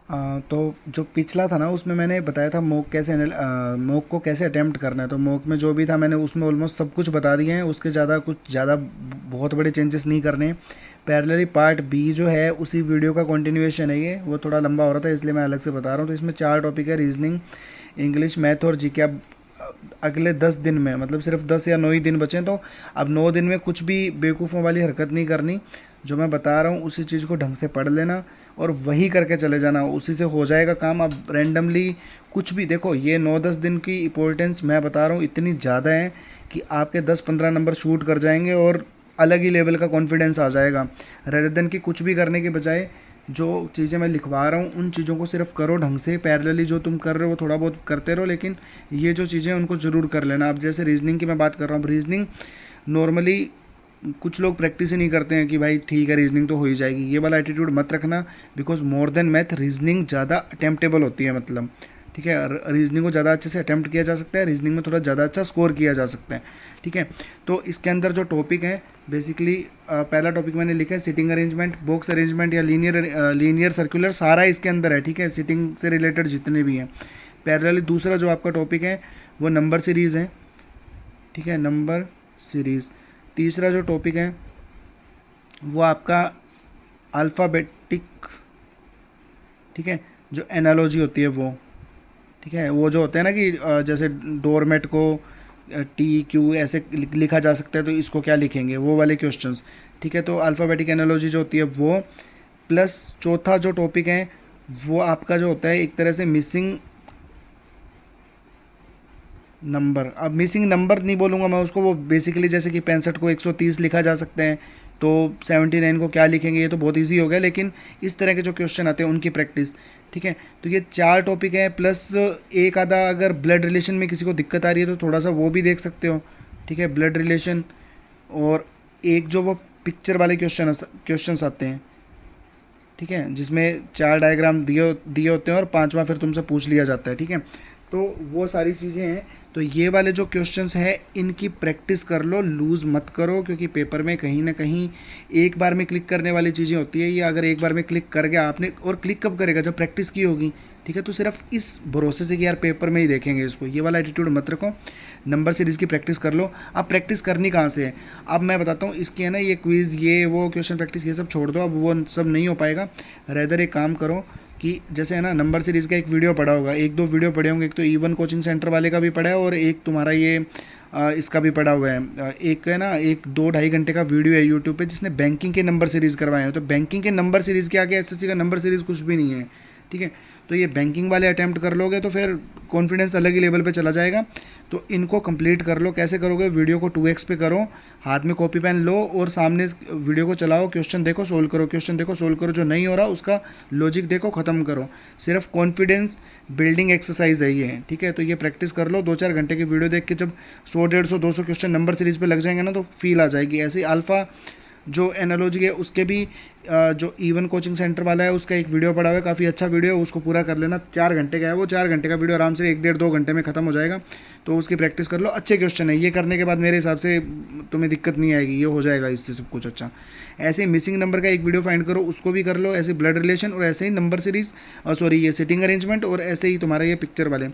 तो जो पिछला था ना उसमें मैंने बताया था मॉक को कैसे अटेम्प्ट करना है। तो मॉक में जो भी था मैंने उसमें ऑलमोस्ट सब कुछ बता दिए हैं, उसके ज़्यादा कुछ ज़्यादा बहुत बड़े चेंजेस नहीं करने हैं। पैरेलली पार्ट बी जो है उसी वीडियो का कंटिन्यूएशन है, ये वो थोड़ा लंबा हो रहा था इसलिए मैं अलग से बता रहा हूँ। तो इसमें 4 टॉपिक है, रीजनिंग, इंग्लिश, मैथ और जीके। अब अगले 10 दिन में, मतलब सिर्फ 10 या 9 ही दिन बचे हैं, तो अब 9 दिन में कुछ भी बेवकूफ़ों वाली हरकत नहीं करनी। जो मैं बता रहा हूँ उसी चीज़ को ढंग से पढ़ लेना और वही करके चले जाना, उसी से हो जाएगा काम। अब रैंडमली कुछ भी देखो, ये 9-10 दिन की इंपॉर्टेंस मैं बता रहा हूँ इतनी ज़्यादा है कि आपके 10-15 नंबर शूट कर जाएंगे और अलग ही लेवल का कॉन्फिडेंस आ जाएगा। रेदर देन कि कुछ भी करने के बजाय जो चीज़ें मैं लिखवा रहा हूँ उन चीज़ों को सिर्फ करो ढंग से। पैरेलली जो तुम कर रहे हो थोड़ा बहुत करते रहो, लेकिन ये जो चीज़ें हैं उनको ज़रूर कर लेना। अब जैसे रीजनिंग की मैं बात कर रहा हूँ, रीजनिंग नॉर्मली कुछ लोग प्रैक्टिस ही नहीं करते हैं कि भाई ठीक है रीजनिंग तो हो ही जाएगी, ये वाला एटीट्यूड मत रखना। Because more than math reasoning ज़्यादा अटेम्प्टेबल होती है, मतलब ठीक है, रीजनिंग को ज़्यादा अच्छे से अटेम्प्ट किया जा सकता है, रीजनिंग में थोड़ा ज़्यादा अच्छा स्कोर किया जा सकता है। ठीक है, तो इसके अंदर जो टॉपिक है बेसिकली, पहला टॉपिक मैंने लिखा है सिटिंग अरेंजमेंट, बॉक्स अरेंजमेंट या लीनियर सर्कुलर, सारा इसके अंदर है। ठीक है, सिटिंग से रिलेटेड जितने भी हैं। पैरेलली दूसरा जो आपका टॉपिक है वो नंबर सीरीज़ है। ठीक है, नंबर सीरीज़। तीसरा जो टॉपिक है वो आपका अल्फ़ाबेटिक, ठीक है, जो एनालॉजी होती है वो, ठीक है, वो जो होते हैं ना कि जैसे डोरमेट को टी क्यू ऐसे लिखा जा सकता है तो इसको क्या लिखेंगे, वो वाले क्वेश्चंस। ठीक है, तो अल्फ़ाबेटिक एनालॉजी जो होती है वो, प्लस चौथा जो टॉपिक है वो आपका जो होता है एक तरह से मिसिंग नंबर। अब मिसिंग नंबर नहीं बोलूँगा मैं उसको, वो बेसिकली जैसे कि 65 को 130 लिखा जा सकते हैं, तो 79 को क्या लिखेंगे, ये तो बहुत इजी हो गया। लेकिन इस तरह के जो क्वेश्चन आते हैं उनकी प्रैक्टिस। ठीक है, तो ये 4 टॉपिक हैं, प्लस एक आधा अगर ब्लड रिलेशन में किसी को दिक्कत आ रही है तो थोड़ा सा वो भी देख सकते हो। ठीक है, ब्लड रिलेशन, और एक जो वो पिक्चर वाले क्वेश्चंस आते हैं, ठीक है, जिसमें 4 डायग्राम दिए दिए होते हैं और पांचवा फिर तुमसे पूछ लिया जाता है। ठीक है, तो वो सारी चीज़ें हैं। तो ये वाले जो क्वेश्चंस हैं इनकी प्रैक्टिस कर लो, लूज़ मत करो, क्योंकि पेपर में कहीं ना कहीं एक बार में क्लिक करने वाली चीज़ें होती है। ये अगर एक बार में क्लिक कर गया आपने, और क्लिक कब करेगा, जब प्रैक्टिस की होगी। ठीक है, तो सिर्फ इस भरोसे से कि यार पेपर में ही देखेंगे इसको, ये वाला एटीट्यूड मत रखो। नंबर सीरीज़ की प्रैक्टिस कर लो। अब प्रैक्टिस करनी कहाँ से है, अब मैं बताता हूँ। इसकी है ना ये क्विज़, ये वो क्वेश्चन प्रैक्टिस, ये सब छोड़ दो, अब वो सब नहीं हो पाएगा। रेदर एक काम करो कि जैसे है ना नंबर सीरीज़ का एक वीडियो पड़ा होगा, एक दो वीडियो पड़े होंगे, एक तो इवन कोचिंग सेंटर वाले का भी पड़ा है और एक तुम्हारा ये इसका भी पड़ा हुआ है। एक है ना, एक 2-2.5 घंटे का वीडियो है यूट्यूब पे जिसने बैंकिंग के नंबर सीरीज़ करवाए हैं। तो बैंकिंग के नंबर सीरीज़ के आगे एसएससी का नंबर सीरीज़ कुछ भी नहीं है। ठीक है, तो ये बैंकिंग वाले अटैम्प्ट कर लोगे तो फिर कॉन्फिडेंस अलग ही लेवल पे चला जाएगा। तो इनको कंप्लीट कर लो। कैसे करोगे, वीडियो को 2x पे करो, हाथ में कॉपी पेन लो और सामने वीडियो को चलाओ, क्वेश्चन देखो सोल्व करो, क्वेश्चन देखो सोल्व करो, जो नहीं हो रहा उसका लॉजिक देखो, ख़त्म करो। सिर्फ कॉन्फिडेंस बिल्डिंग एक्सरसाइज है ये। ठीक है, तो ये प्रैक्टिस कर लो। 2-4 घंटे की वीडियो देख के जब 100, 150, 200 क्वेश्चन नंबर सीरीज़ पे लग जाएंगे ना तो फील आ जाएगी। ऐसे अल्फ़ा जो एनालॉजी है उसके भी जो इवन कोचिंग सेंटर वाला है उसका एक वीडियो पड़ा हुआ है, काफ़ी अच्छा वीडियो है, उसको पूरा कर लेना। 4 घंटे का है वो, 4 घंटे का वीडियो आराम से 1-1.5-2 घंटे में ख़त्म हो जाएगा। तो उसकी प्रैक्टिस कर लो। अच्छे क्वेश्चन है, ये करने के बाद मेरे हिसाब से तुम्हें दिक्कत नहीं आएगी, ये हो जाएगा इससे सब कुछ अच्छा। ऐसे ही मिसिंग नंबर का एक वीडियो फाइंड करो, उसको भी कर लो। ऐसे ब्लड रिलेशन, और ऐसे ही नंबर सीरीज़, सॉरी ये सिटिंग अरेंजमेंट, और ऐसे ही तुम्हारा ये पिक्चर वाले।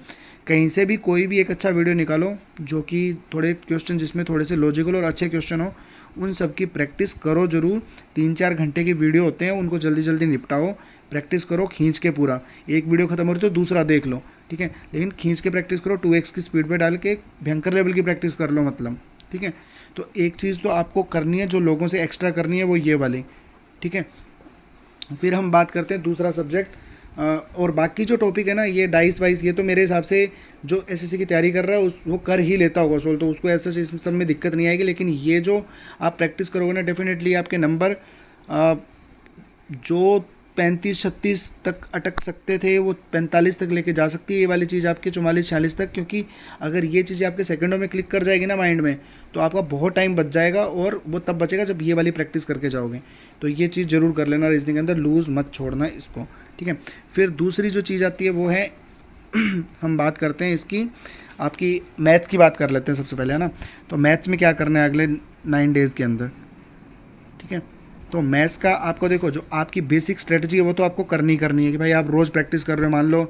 कहीं से भी कोई भी एक अच्छा वीडियो निकालो जो कि थोड़े क्वेश्चन जिसमें थोड़े से लॉजिकल और अच्छे क्वेश्चन हो, उन सब की प्रैक्टिस करो ज़रूर। 3-4 घंटे के वीडियो होते हैं, उनको जल्दी जल्दी निपटाओ, प्रैक्टिस करो खींच के पूरा। एक वीडियो खत्म हो रही तो दूसरा देख लो। ठीक है, लेकिन खींच के प्रैक्टिस करो, 2x की स्पीड पे डाल के भयंकर लेवल की प्रैक्टिस कर लो मतलब। ठीक है, तो एक चीज़ तो आपको करनी है जो लोगों से एक्स्ट्रा करनी है, वो ये वाली। ठीक है, फिर हम बात करते हैं दूसरा सब्जेक्ट। और बाकी जो टॉपिक है ना, ये डाइस वाइस, ये तो मेरे हिसाब से जो एसएससी की तैयारी कर रहा है उस वो कर ही लेता होगा सोल्व, तो उसको ऐसे इस सब में दिक्कत नहीं आएगी। लेकिन ये जो आप प्रैक्टिस करोगे ना, डेफिनेटली आपके नंबर जो 35-36 तक अटक सकते थे वो 45 तक लेके जा सकती है ये वाली चीज़ आपके 44-46 तक। क्योंकि अगर ये चीज़ें आपके सेकंडों में क्लिक कर जाएगी ना माइंड में, तो आपका बहुत टाइम बच जाएगा, और वो तब बचेगा जब ये वाली प्रैक्टिस करके जाओगे। तो ये चीज़ ज़रूर कर लेना रीजनिंग के अंदर, लूज़ मत छोड़ना इसको। ठीक है, फिर दूसरी जो चीज़ आती है वो है हम बात करते हैं इसकी, आपकी मैथ्स की बात कर लेते हैं सबसे पहले, है ना। तो मैथ्स में क्या करना है अगले 9 डेज़ के अंदर। ठीक है, तो मैथ्स का आपको देखो, जो आपकी बेसिक स्ट्रेटजी है वो तो आपको करनी ही करनी है कि भाई आप रोज़ प्रैक्टिस कर रहे हो। मान लो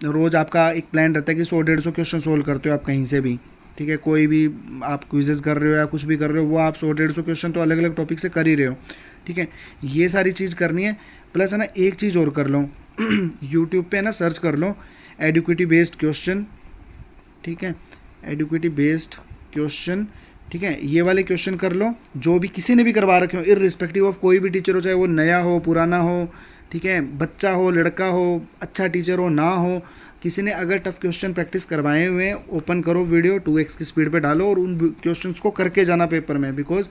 रोज़ आपका एक प्लान रहता है कि 100-150 क्वेश्चन सोल्व करते हो आप कहीं से भी, ठीक है, कोई भी आप क्विजेज़ कर रहे हो या कुछ भी कर रहे हो, वो आप 100-150 क्वेश्चन तो अलग अलग टॉपिक से कर ही रहे हो, ठीक है। ये सारी चीज़ करनी है। प्लस है ना, एक चीज़ और कर लो यूट्यूब पे ना सर्च कर लो एडुकेटी बेस्ड क्वेश्चन, ठीक है, एडुकेटी बेस्ड क्वेश्चन, ठीक है। ये वाले क्वेश्चन कर लो जो भी किसी ने भी करवा रखे हो, इररिस्पेक्टिव ऑफ कोई भी टीचर हो, चाहे वो नया हो पुराना हो, ठीक है, बच्चा हो लड़का हो, अच्छा टीचर हो ना हो, किसी ने अगर टफ क्वेश्चन प्रैक्टिस करवाए हुए हैं, ओपन करो वीडियो 2x की स्पीड पे डालो और उन क्वेश्चंस को करके जाना पेपर में। बिकॉज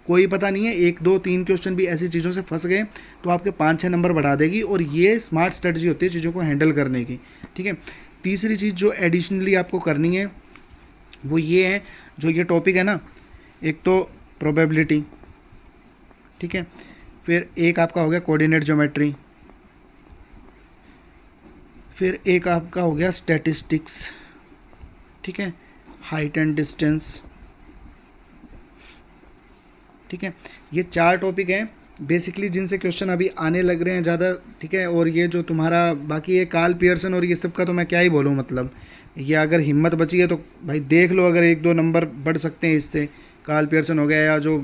कोई पता नहीं है, 1 2 3 क्वेश्चन भी ऐसी चीज़ों से फंस गए तो आपके 5 6 नंबर बढ़ा देगी। और ये स्मार्ट स्ट्रेटजी होती है चीज़ों को हैंडल करने की, ठीक है। तीसरी चीज़ जो एडिशनली आपको करनी है वो ये है, जो ये टॉपिक है ना, एक तो प्रोबेबिलिटी, ठीक है, फिर एक आपका हो गया कोऑर्डिनेट ज्योमेट्री, फिर एक आपका हो गया स्टैटिस्टिक्स, ठीक है, हाइट एंड डिस्टेंस, ठीक है। ये 4 टॉपिक हैं बेसिकली जिनसे क्वेश्चन अभी आने लग रहे हैं ज़्यादा, ठीक है। और ये जो तुम्हारा बाकी ये कार्ल पियर्सन और ये सब का तो मैं क्या ही बोलूँ, मतलब ये अगर हिम्मत बची है तो भाई देख लो, अगर 1 2 नंबर बढ़ सकते हैं इससे। कार्ल पियर्सन हो गया, या जो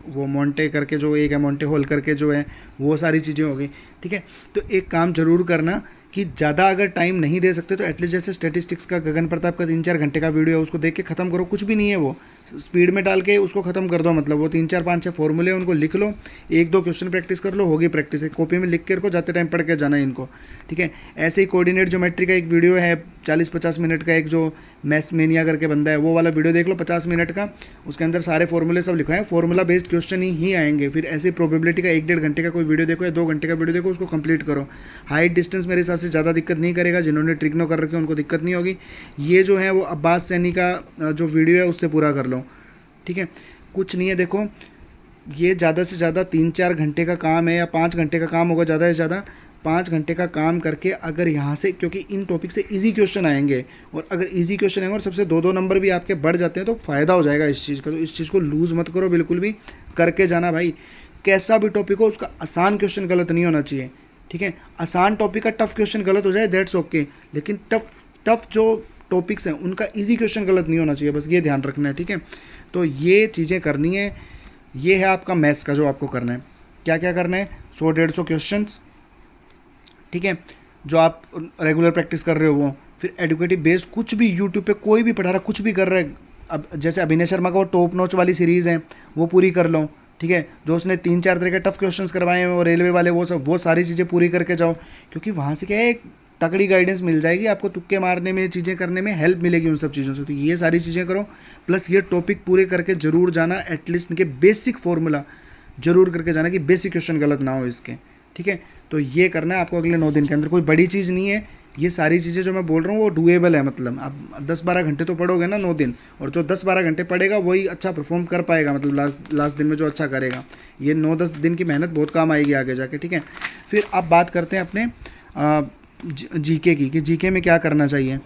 वो मोंटे करके जो एक है, मोंटे होल करके जो है, वो सारी चीज़ें हो गई, ठीक है। तो एक काम ज़रूर करना कि ज़्यादा अगर टाइम नहीं दे सकते तो एटलीस्ट जैसे स्टैटिस्टिक्स का गगन प्रताप का 3 4 घंटे का वीडियो है, उसको देख के ख़त्म करो। कुछ भी नहीं है वो, स्पीड में डाल के उसको ख़त्म कर दो। मतलब वो 3 4 5 6 फॉर्मूले उनको लिख लो, 1 2 क्वेश्चन प्रैक्टिस कर लो, होगी प्रैक्टिस। एक कॉपी में लिख के रखो, जाते टाइम पढ़ के जाना है इनको, ठीक है। ऐसे ही कोऑर्डिनेट ज्योमेट्री का एक वीडियो है 40 50 मिनट का, एक जो मैथमेनिया करके बंदा है, वो वाला वीडियो देख लो 50 मिनट का। उसके अंदर सारे फॉर्मूले सब लिखवाए हैं, फॉर्मूला बेस्ड क्वेश्चन ही आएंगे। फिर ऐसे प्रोबेबिलिटी का 1 1.5 घंटे का कोई वीडियो देखो या 2 घंटे का वीडियो देखो, उसको कंप्लीट करो। हाइट डिस्टेंस मेरे हिसाब से ज़्यादा दिक्कत नहीं करेगा, जिन्होंने ट्रिग्नो कर रखे हैं उनको दिक्कत नहीं होगी। ये जो है वो अब्बास सैनी का जो वीडियो है उससे पूरा कर लो, ठीक है। कुछ नहीं है, देखो ये ज़्यादा से ज़्यादा 3 4 घंटे का काम है, या 5 घंटे का काम होगा ज़्यादा से ज़्यादा। 5 घंटे का काम करके अगर यहाँ से, क्योंकि इन टॉपिक से इजी क्वेश्चन आएंगे, और अगर इजी क्वेश्चन आएंगे और सबसे 2 2 नंबर भी आपके बढ़ जाते हैं तो फ़ायदा हो जाएगा इस चीज़ का। तो इस चीज़ को लूज़ मत करो, बिल्कुल भी करके जाना भाई। कैसा भी टॉपिक हो उसका आसान क्वेश्चन गलत नहीं होना चाहिए, ठीक है। आसान टॉपिक का टफ क्वेश्चन गलत हो जाए दैट्स ओके, लेकिन टफ जो टॉपिक्स हैं उनका इजी क्वेश्चन गलत नहीं होना चाहिए, बस ये ध्यान रखना है, ठीक है। तो ये चीज़ें करनी है। ये है आपका मैथ्स का जो आपको करना है। क्या क्या करना है, 100 150 क्वेश्चंस, ठीक है, जो आप रेगुलर प्रैक्टिस कर रहे हो वो। फिर एडुकेटिव बेस्ड कुछ भी यूट्यूब पे कोई भी पढ़ा रहा, कुछ भी कर रहा है, अब जैसे अभिनय शर्मा का वो टॉप नॉच वाली सीरीज़ है वो पूरी कर लो, ठीक है। जो उसने 3 4 तरह के टफ क्वेश्चंस करवाए हैं वो रेलवे वाले, वो सारी चीज़ें पूरी करके जाओ। क्योंकि वहाँ से क्या है, एक तगड़ी गाइडेंस मिल जाएगी आपको, तुक्के मारने में, चीज़ें करने में हेल्प मिलेगी उन सब चीज़ों से। तो ये सारी चीज़ें करो, प्लस ये टॉपिक पूरे करके ज़रूर जाना। एटलीस्ट इनके बेसिक फॉर्मूला जरूर करके जाना कि बेसिक क्वेश्चन गलत ना हो इसके, ठीक है। तो ये करना है आपको अगले 9 दिन के अंदर। कोई बड़ी चीज़ नहीं है, ये सारी चीज़ें जो मैं बोल रहा हूँ वो डुएबल है। मतलब आप 10 12 घंटे तो पढ़ोगे ना 9 दिन, और जो 10 12 घंटे पढ़ेगा वही अच्छा परफॉर्म कर पाएगा, मतलब लास्ट दिन में जो अच्छा करेगा। ये 9 10 दिन की मेहनत बहुत काम आएगी आगे जाके, ठीक है। फिर अब बात करते हैं अपने जीके की, कि जीके में क्या करना चाहिए,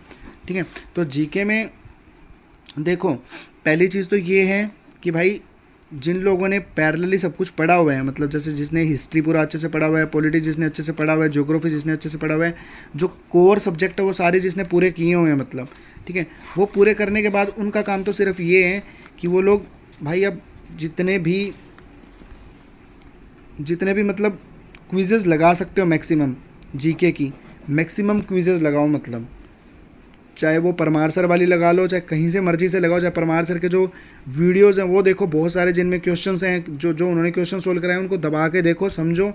ठीक है। तो जीके में देखो, पहली चीज़ तो ये है कि भाई जिन लोगों ने पैरेलली सब कुछ पढ़ा हुआ है, मतलब जैसे जिसने हिस्ट्री पूरा अच्छे से पढ़ा हुआ है, पॉलिटिक्स जिसने अच्छे से पढ़ा हुआ है, ज्योग्राफी जिसने अच्छे से पढ़ा हुआ है, जो कोर सब्जेक्ट है वो सारे जिसने पूरे किए हुए हैं, मतलब ठीक है। वो पूरे करने के बाद उनका काम तो सिर्फ ये है कि वो लोग भाई अब जितने भी मतलब क्विज़ेस लगा सकते हो, मैक्सिमम जीके की मैक्सिमम क्विज़ेस लगाओ। मतलब चाहे वो परमार सर वाली लगा लो, चाहे कहीं से मर्जी से लगाओ, चाहे परमार सर के जो वीडियोज़ हैं वो देखो, बहुत सारे जिनमें क्वेश्चंस हैं, जो उन्होंने क्वेश्चन सोल्व कराए उनको दबा के देखो, समझो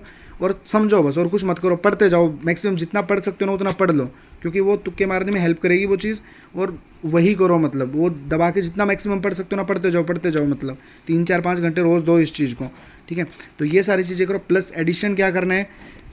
बस, और कुछ मत करो, पढ़ते जाओ। मैक्सिमम जितना पढ़ सकते हो ना उतना पढ़ लो, क्योंकि वो तुक्के मारने में हेल्प करेगी वो चीज़, और वही करो। मतलब वो दबा के जितना मैक्सिमम पढ़ सकते हो ना पढ़ते जाओ। मतलब 3 4 5 घंटे रोज़ दो इस चीज़ को, ठीक है। तो ये सारी चीज़ें करो। प्लस एडिशन क्या करना है,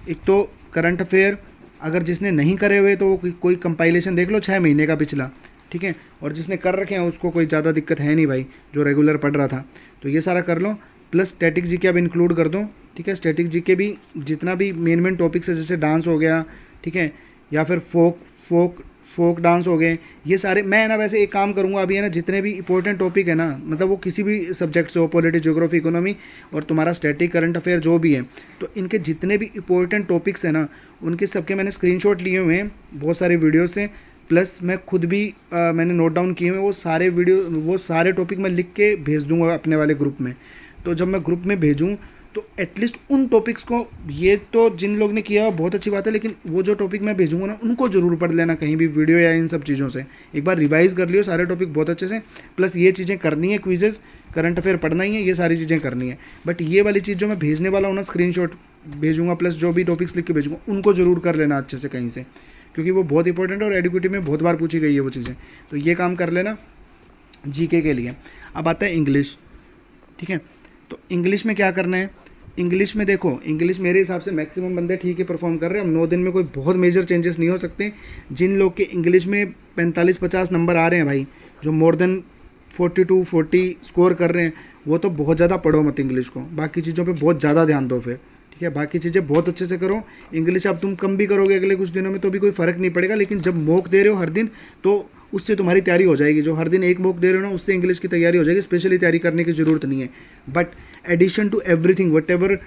एक तो करंट अफेयर, अगर जिसने नहीं करे हुए तो वो कोई कंपाइलेशन देख लो 6 महीने का पिछला, ठीक है। और जिसने कर रखे हैं उसको कोई ज़्यादा दिक्कत है नहीं भाई, जो रेगुलर पढ़ रहा था। तो ये सारा कर लो। प्लस स्टैटिक जीके अब इंक्लूड कर दो, ठीक है। स्टैटिक जीके भी जितना भी मेन टॉपिक्स है, जैसे डांस हो गया, ठीक है, या फिर फोक फोक डांस हो गए, ये सारे। मैं ना वैसे एक काम करूँगा अभी है ना, जितने भी इंपॉर्टेंट टॉपिक है ना, मतलब वो किसी भी सब्जेक्ट से हो, पॉलिटी, ज्योग्राफी, इकोनॉमी और तुम्हारा स्टैटिक, करंट अफेयर जो भी है, तो इनके जितने भी इंपॉर्टेंट टॉपिक्स हैं ना, उनके सबके मैंने स्क्रीनशॉट लिए हुए हैं बहुत सारे वीडियो से, प्लस मैं खुद भी मैंने नोट डाउन किए हुए हैं वो सारे वीडियो, वो सारे टॉपिक मैं लिख के भेज दूँगा अपने वाले ग्रुप में। तो जब मैं ग्रुप में भेजूँ तो एटलीस्ट उन टॉपिक्स को, ये तो जिन लोग ने किया बहुत अच्छी बात है, लेकिन वो जो टॉपिक मैं भेजूंगा ना उनको ज़रूर पढ़ लेना कहीं भी वीडियो या इन सब चीज़ों से, एक बार रिवाइज कर लियो सारे टॉपिक बहुत अच्छे से। प्लस ये चीज़ें करनी है, क्विजेज़, करंट अफेयर पढ़ना ही है, ये सारी चीज़ें करनी है। बट ये वाली चीज़ जो मैं भेजने वाला हूँ ना, स्क्रीनशॉट भेजूंगा प्लस जो भी टॉपिक्स लिख के भेजूंगा, उनको ज़रूर कर लेना अच्छे से कहीं से, क्योंकि वो बहुत इंपॉर्टेंट है और एडुकेटी में बहुत बार पूछी गई है वो चीज़ें। तो ये काम कर लेना जीके के लिए। अब आता है इंग्लिश, ठीक है। तो इंग्लिश में क्या करना है, इंग्लिश में देखो, इंग्लिश मेरे हिसाब से मैक्सिमम बंदे ठीक है परफॉर्म कर रहे हैं। अब 9 दिन में कोई बहुत मेजर चेंजेस नहीं हो सकते। जिन लोग के इंग्लिश में 45-50 नंबर आ रहे हैं भाई, जो मोर देन 42-40 स्कोर कर रहे हैं, वो तो बहुत ज़्यादा पढ़ो मत इंग्लिश को, बाकी चीज़ों पे बहुत ज़्यादा ध्यान दो फिर, ठीक है। बाकी चीज़ें बहुत अच्छे से करो। इंग्लिश अब तुम कम भी करोगे अगले कुछ दिनों में तो भी कोई फ़र्क नहीं पड़ेगा, लेकिन जब मॉक दे रहे हो हर दिन, तो उससे तुम्हारी तैयारी हो जाएगी। जो हर दिन एक मॉक दे रहे हो ना, उससे इंग्लिश की तैयारी हो जाएगी, स्पेशली तैयारी करने की ज़रूरत नहीं है। But addition to everything whatever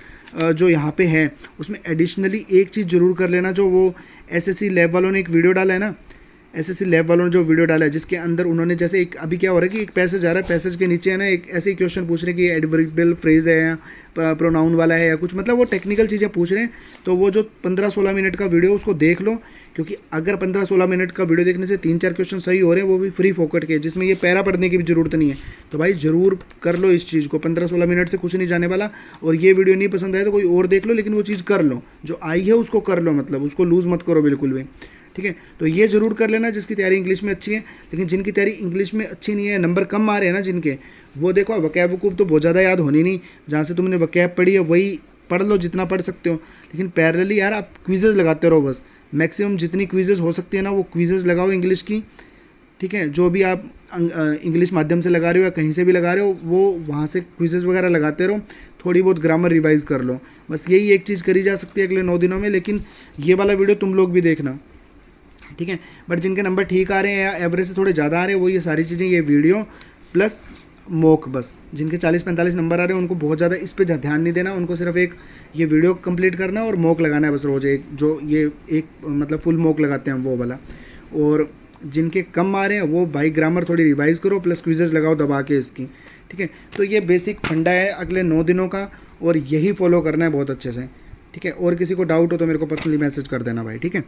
जो यहाँ पे है, उसमें एडिशनली एक चीज़ ज़रूर कर लेना, जो वो एसएससी लैब वालों ने एक वीडियो डाला है ना, एसएससी लैब वालों ने जो वीडियो डाला है, जिसके अंदर उन्होंने जैसे एक अभी क्या हो रहा है कि एक पैसेज आ रहा है, पैसेज के नीचे है ना एक ऐसे ही क्वेश्चन पूछ रहे हैं कि एडवर्बियल फ्रेज है या प्रोनाउन वाला है या कुछ, मतलब वो टेक्निकल चीज़ें पूछ रहे हैं। तो वो जो 15-16 मिनट का वीडियो उसको देख लो, क्योंकि अगर 15-16 मिनट का वीडियो देखने से 3-4 क्वेश्चन सही हो रहे हैं, वो भी फ्री फोकट के, जिसमें ये पैरा पढ़ने की भी ज़रूरत नहीं है, तो भाई ज़रूर कर लो इस चीज़ को। 15-16 मिनट से कुछ नहीं जाने वाला। और ये वीडियो नहीं पसंद आए तो कोई और देख लो, लेकिन वो चीज़ कर लो, जो आई है उसको कर लो, मतलब उसको लूज़ मत करो बिल्कुल भी, ठीक है। तो ये ज़रूर कर लेना जिसकी तैयारी इंग्लिश में अच्छी है। लेकिन जिनकी तैयारी इंग्लिश में अच्छी नहीं है, नंबर कम आ रहे हैं ना जिनके, वो देखो वकैब वकूब तो बहुत ज़्यादा याद होनी नहीं, जहाँ से तुमने वकैब पढ़ी है वही पढ़ लो जितना पढ़ सकते हो। लेकिन पैरेलली यार आप क्विजेज़ लगाते रहो, बस मैक्सिमम जितनी क्विजेज़ हो सकती है ना वो क्विजेज़ लगाओ इंग्लिश की, ठीक है। जो भी आप इंग्लिश माध्यम से लगा रहे हो या कहीं से भी लगा रहे हो, वो वहाँ से क्विजेज़ वगैरह लगाते रहो। थोड़ी बहुत ग्रामर रिवाइज कर लो, बस यही एक चीज़ करी जा सकती है अगले 9 दिनों में। लेकिन ये वाला वीडियो तुम लोग भी देखना, ठीक है। बट जिनके नंबर ठीक आ रहे हैं या एवरेज से थोड़े ज़्यादा आ रहे हैं, वो ये सारी चीज़ें, ये वीडियो प्लस मॉक, बस जिनके 40-45 नंबर आ रहे हैं उनको बहुत ज़्यादा इस पे ध्यान नहीं देना, उनको सिर्फ एक ये वीडियो कंप्लीट करना है और मॉक लगाना है बस रोज़ एक, जो ये एक मतलब फुल मॉक लगाते हैं वो वाला। और जिनके कम आ रहे हैं वो भाई ग्रामर थोड़ी रिवाइज़ करो, प्लस क्विजेज़ लगाओ दबा के इसकी, ठीक है। तो ये बेसिक फंडा है अगले 9 दिनों का, और यही फॉलो करना है बहुत अच्छे से, ठीक है। और किसी को डाउट हो तो मेरे को पर्सनली मैसेज कर देना भाई, ठीक है।